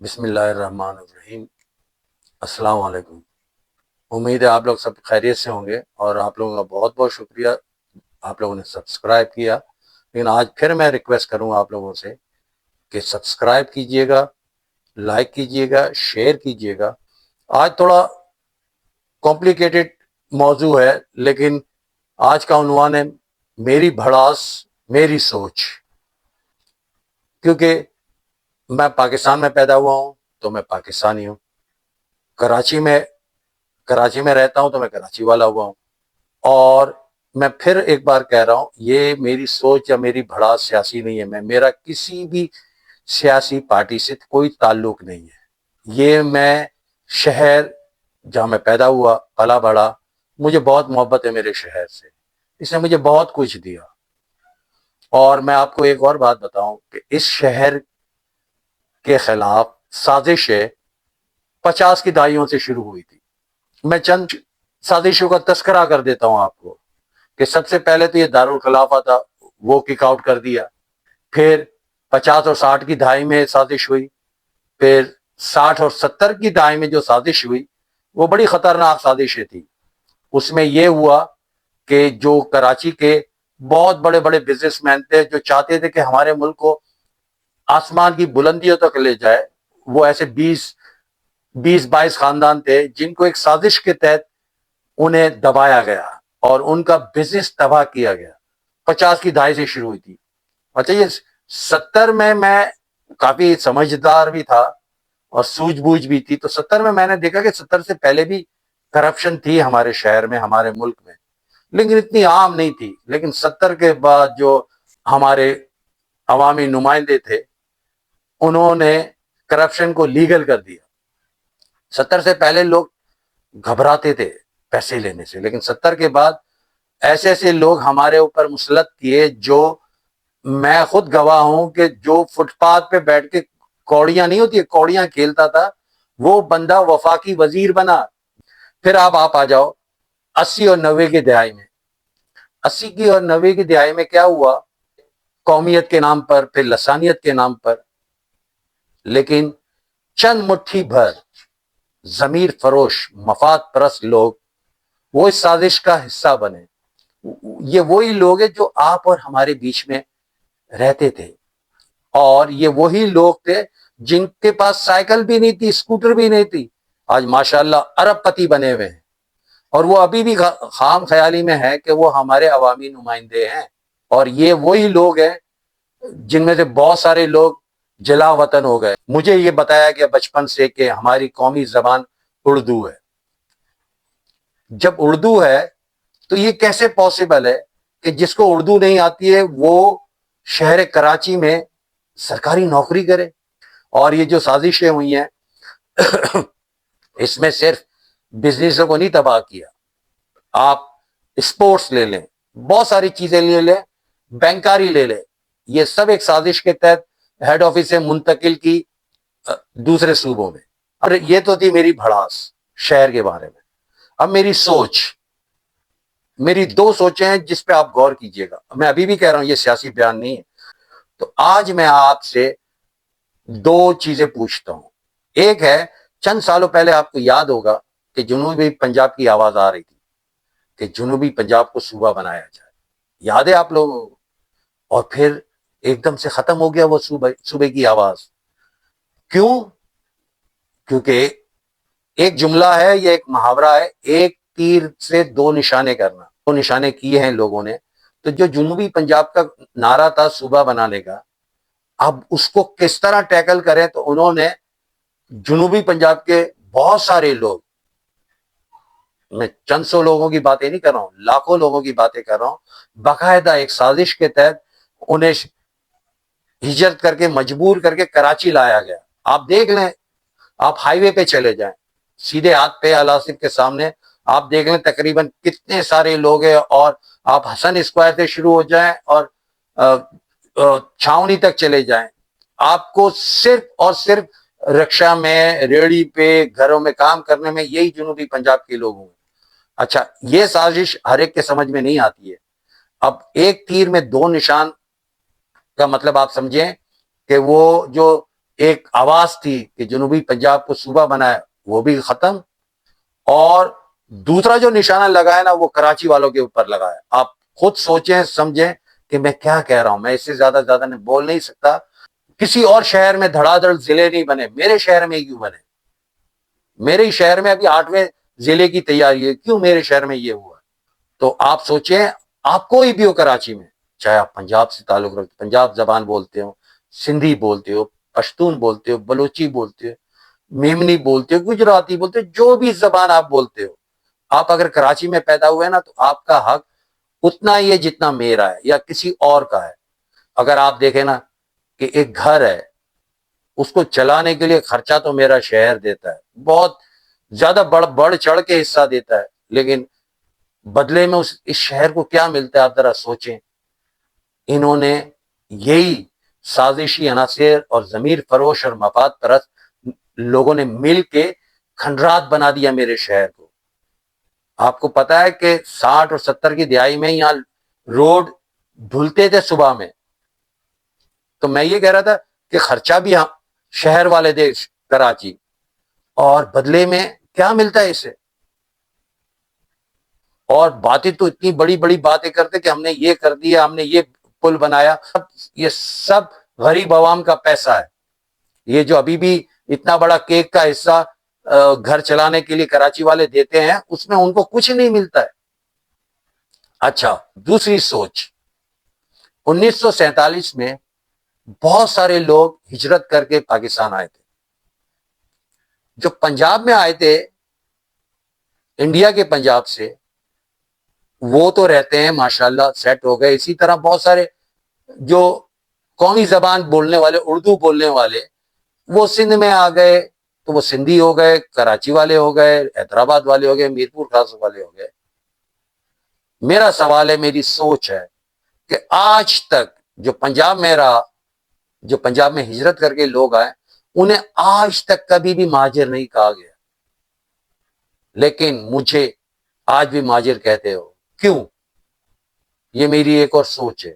بسم اللہ الرحمن الرحیم۔ السلام علیکم۔ امید ہے آپ لوگ سب خیریت سے ہوں گے اور آپ لوگوں کا بہت بہت شکریہ، آپ لوگوں نے سبسکرائب کیا۔ لیکن آج پھر میں ریکویسٹ کروں گا آپ لوگوں سے کہ سبسکرائب کیجئے گا، لائک کیجئے گا، شیئر کیجئے گا۔ آج تھوڑا کمپلیکیٹڈ موضوع ہے، لیکن آج کا عنوان ہے میری بھڑاس میری سوچ۔ کیونکہ میں پاکستان میں پیدا ہوا ہوں تو میں پاکستانی ہوں، کراچی میں رہتا ہوں تو میں کراچی والا ہوا ہوں۔ اور میں پھر ایک بار کہہ رہا ہوں، یہ میری سوچ یا میری بھڑاس سیاسی نہیں ہے، میرا کسی بھی سیاسی پارٹی سے کوئی تعلق نہیں ہے۔ یہ میں شہر جہاں میں پیدا ہوا، پلا بڑا، مجھے بہت محبت ہے میرے شہر سے، اس نے مجھے بہت کچھ دیا۔ اور میں آپ کو ایک اور بات بتاؤں کہ اس شہر کے خلاف سازشیں 50 کی دہائیوں سے شروع ہوئی تھی۔ میں چند سازشوں کا تذکرہ کر دیتا ہوں آپ کو کہ سب سے پہلے تو یہ دارالخلافہ تھا، وہ کک آؤٹ کر دیا۔ پھر 50 اور 60 کی دہائی میں سازش ہوئی۔ پھر 60 اور 70 کی دہائی میں جو سازش ہوئی وہ بڑی خطرناک سازشیں تھی۔ اس میں یہ ہوا کہ جو کراچی کے بہت بڑے بڑے بزنس مین تھے جو چاہتے تھے کہ ہمارے ملک کو آسمان کی بلندیوں تک لے جائے، وہ ایسے 22 خاندان تھے جن کو ایک سازش کے تحت انہیں دبایا گیا اور ان کا بزنس تباہ کیا گیا۔ 50 کی دہائی سے شروع ہوئی تھی۔ اچھا، یہ 70 میں کافی سمجھدار بھی تھا اور سوجھ بوجھ بھی تھی، تو 70 میں نے دیکھا کہ 70 سے پہلے بھی کرپشن تھی ہمارے شہر میں، ہمارے ملک میں، لیکن اتنی عام نہیں تھی۔ لیکن 70 کے بعد جو ہمارے عوامی نمائندے تھے انہوں نے کرپشن کو لیگل کر دیا۔ 70 سے پہلے لوگ گھبراتے تھے پیسے لینے سے، لیکن 70 کے بعد ایسے ایسے لوگ ہمارے اوپر مسلط کیے، جو میں خود گواہ ہوں کہ جو فٹ پاتھ پہ بیٹھ کے کوڑیاں نہیں ہوتی، کوڑیاں کھیلتا تھا، وہ بندہ وفاقی وزیر بنا۔ پھر آپ آ جاؤ 80 اور 90 کی دہائی میں۔ 80 کی اور 90 کی دہائی میں کیا ہوا؟ قومیت کے نام پر، پھر لسانیت کے نام پر، لیکن چند مٹھی بھر ضمیر فروش مفاد پرست لوگ وہ اس سازش کا حصہ بنے۔ یہ وہی لوگ ہیں جو آپ اور ہمارے بیچ میں رہتے تھے، اور یہ وہی لوگ تھے جن کے پاس سائیکل بھی نہیں تھی، اسکوٹر بھی نہیں تھی، آج ماشاءاللہ ارب پتی بنے ہوئے ہیں۔ اور وہ ابھی بھی خام خیالی میں ہے کہ وہ ہمارے عوامی نمائندے ہیں۔ اور یہ وہی لوگ ہیں جن میں سے بہت سارے لوگ جلا وطن ہو گئے۔ مجھے یہ بتایا گیا بچپن سے کہ ہماری قومی زبان اردو ہے۔ جب اردو ہے تو یہ کیسے پاسبل ہے کہ جس کو اردو نہیں آتی ہے وہ شہر کراچی میں سرکاری نوکری کرے؟ اور یہ جو سازشیں ہوئی ہیں اس میں صرف بزنسوں کو نہیں تباہ کیا، آپ اسپورٹس لے لیں، بہت ساری چیزیں لے لیں، بینکاری لے لیں، یہ سب ایک سازش کے تحت ہیڈ آفس سے منتقل کی دوسرے صوبوں میں۔ اور یہ تو تھی میری بھڑاس شہر کے بارے میں۔ اب میری سوچ، میری دو سوچیں ہیں جس پہ آپ غور کیجئے گا۔ میں ابھی بھی کہہ رہا ہوں یہ سیاسی بیان نہیں ہے۔ تو آج میں آپ سے دو چیزیں پوچھتا ہوں۔ ایک ہے، چند سالوں پہلے آپ کو یاد ہوگا کہ جنوبی پنجاب کی آواز آ رہی تھی کہ جنوبی پنجاب کو صوبہ بنایا جائے، یاد ہے آپ لوگوں کو؟ اور پھر ایک دم سے ختم ہو گیا وہ صوبے کی آواز۔ کیوں؟ کیونکہ ایک جملہ ہے، یہ ایک محاورہ ہے، ایک تیر سے دو نشانے کرنا۔ دو نشانے کیے ہیں لوگوں نے۔ تو جو جنوبی پنجاب کا نعرہ تھا صوبہ بنانے کا، اب اس کو کس طرح ٹیکل کریں؟ تو انہوں نے جنوبی پنجاب کے بہت سارے لوگ، میں چند سو لوگوں کی باتیں نہیں کر رہا ہوں، لاکھوں لوگوں کی باتیں کر رہا ہوں، باقاعدہ ایک سازش کے تحت انہیں ہجرت کر کے، مجبور کر کے کراچی لایا گیا۔ آپ دیکھ لیں، آپ ہائی وے پہ چلے جائیں، سیدھے ہاتھ پہ الاسف کے سامنے آپ دیکھ لیں تقریباً کتنے سارے لوگ ہیں، اور آپ حسن اسکوائر سے شروع ہو جائیں اور چھاونی تک چلے جائیں، آپ کو صرف اور صرف رکشہ میں، ریڑھی پہ، گھروں میں کام کرنے میں یہی جنوبی پنجاب کے لوگ ہوں۔ اچھا، یہ سازش ہر ایک کے سمجھ میں نہیں آتی ہے۔ اب ایک تیر میں دو نشان کا مطلب آپ سمجھیں کہ وہ جو ایک آواز تھی کہ جنوبی پنجاب کو صوبہ بنایا، وہ بھی ختم، اور دوسرا جو نشانہ لگایا نا وہ کراچی والوں کے اوپر لگایا. آپ خود سوچیں سمجھیں کہ میں کیا کہہ رہا ہوں. میں اس سے زیادہ نہیں بول نہیں سکتا. کسی اور شہر میں دھڑا دھڑ ضلع نہیں بنے، میرے شہر میں کیوں بنے؟ میرے شہر میں ابھی 8ویں ضلع کی تیاری ہے، کیوں میرے شہر میں یہ ہوا؟ تو آپ سوچیں، آپ کوئی بھی ہو کراچی میں، چاہے آپ پنجاب سے تعلق رکھتے، پنجاب زبان بولتے ہو، سندھی بولتے ہو، پشتون بولتے ہو، بلوچی بولتے ہو، میمنی بولتے ہو، گجراتی بولتے ہو، جو بھی زبان آپ بولتے ہو، آپ اگر کراچی میں پیدا ہوئے نا تو آپ کا حق اتنا ہی ہے جتنا میرا ہے یا کسی اور کا ہے. اگر آپ دیکھیں نا کہ ایک گھر ہے، اس کو چلانے کے لیے خرچہ تو میرا شہر دیتا ہے، بہت زیادہ بڑھ چڑھ کے حصہ دیتا ہے، لیکن بدلے میں اس شہر کو کیا ملتا ہے آپ ذرا سوچیں. انہوں نے یہی سازشی عناصر اور ضمیر فروش اور مفاد پرست لوگوں نے مل کے کھنڈرات بنا دیا میرے شہر کو. آپ کو پتا ہے کہ 60 اور 70 کی دہائی میں یہاں روڈ دھلتے تھے صبح میں. تو میں یہ کہہ رہا تھا کہ خرچہ بھی شہر والے دے کراچی، اور بدلے میں کیا ملتا ہے اسے؟ اور باتیں تو اتنی بڑی بڑی باتیں کرتے کہ ہم نے یہ کر دیا، ہم نے یہ پل بنایا. یہ سب غریب عوام کا پیسہ ہے. یہ جو ابھی بھی اتنا بڑا کیک کا حصہ گھر چلانے کے لیے کراچی والے دیتے ہیں، اس میں ان کو کچھ نہیں ملتا ہے. اچھا، دوسری سوچ، 1947 میں بہت سارے لوگ ہجرت کر کے پاکستان آئے تھے. جو پنجاب میں آئے تھے، انڈیا کے پنجاب سے، وہ تو رہتے ہیں ماشاءاللہ سیٹ ہو گئے. اسی طرح بہت سارے جو قومی زبان بولنے والے، اردو بولنے والے، وہ سندھ میں آ گئے تو وہ سندھی ہو گئے، کراچی والے ہو گئے، حیدرآباد والے ہو گئے، میرپور خاص والے ہو گئے. میرا سوال ہے، میری سوچ ہے کہ آج تک جو پنجاب میں رہا، جو پنجاب میں ہجرت کر کے لوگ آئے، انہیں آج تک کبھی بھی مہاجر نہیں کہا گیا، لیکن مجھے آج بھی مہاجر کہتے ہو. کیوں؟ یہ میری ایک اور سوچ ہے.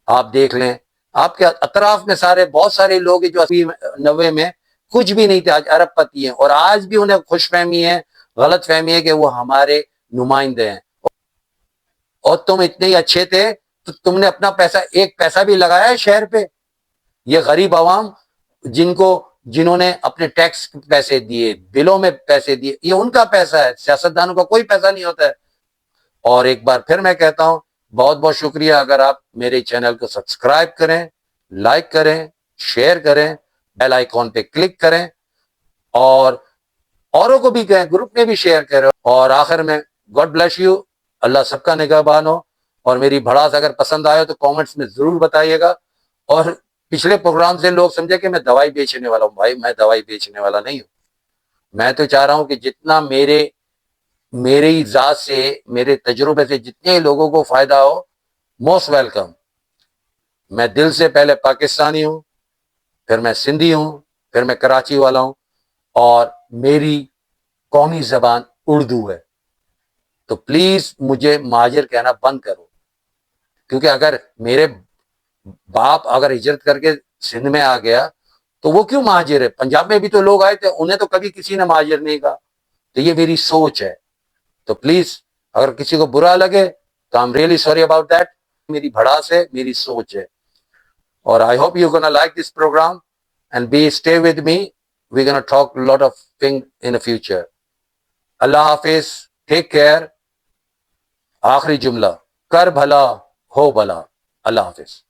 آپ دیکھ لیں، آپ کے اطراف میں بہت سارے لوگ جو 80-90 میں کچھ بھی نہیں تھے، آج ارب پتی ہیں، اور آج بھی انہیں خوش فہمی ہے، غلط فہمی ہے کہ وہ ہمارے نمائندے ہیں. اور تم اتنے ہی اچھے تھے تو تم نے اپنا پیسہ، ایک پیسہ بھی لگایا ہے شہر پہ؟ یہ غریب عوام جنہوں نے اپنے ٹیکس پیسے دیے، بلوں میں پیسے دیے، یہ ان کا پیسہ ہے، سیاستدانوں کا کوئی پیسہ نہیں ہوتا ہے. اور ایک بار پھر میں کہتا ہوں، بہت بہت شکریہ. اگر آپ میرے چینل کو سبسکرائب کریں، لائک کریں، شیئر کریں، بیل آئیکن پہ کلک کریں، اور اوروں کو بھی کہیں، گروپ میں بھی شیئر کریں. اور آخر میں، گاڈ بلیس یو، اللہ سب کا نگہبان ہو. اور میری بھڑاس اگر پسند آئے تو کامنٹس میں ضرور بتائیے گا. اور پچھلے پروگرام سے لوگ سمجھے کہ میں دوائی بیچنے والا ہوں. بھائی، میں دوائی بیچنے والا نہیں ہوں. میں تو چاہ رہا ہوں کہ جتنا میری ذات سے، میرے تجربے سے جتنے لوگوں کو فائدہ ہو، موسٹ ویلکم. میں دل سے پہلے پاکستانی ہوں، پھر میں سندھی ہوں، پھر میں کراچی والا ہوں، اور میری قومی زبان اردو ہے. تو پلیز مجھے مہاجر کہنا بند کرو، کیونکہ اگر میرے باپ اگر ہجرت کر کے سندھ میں آ گیا تو وہ کیوں مہاجر ہے؟ پنجاب میں بھی تو لوگ آئے تھے، انہیں تو کبھی کسی نے مہاجر نہیں کہا. تو یہ میری سوچ ہے. تو پلیز اگر کسی کو برا لگے تو I am really sorry about that. میری بھڑاس ہے، میری سوچ ہے. اور I hope you gonna like this program and be stay with me. We gonna talk lot of thing in future. اللہ حافظ، ٹیک کیئر. آخری جملہ، کر بھلا ہو بھلا. اللہ حافظ.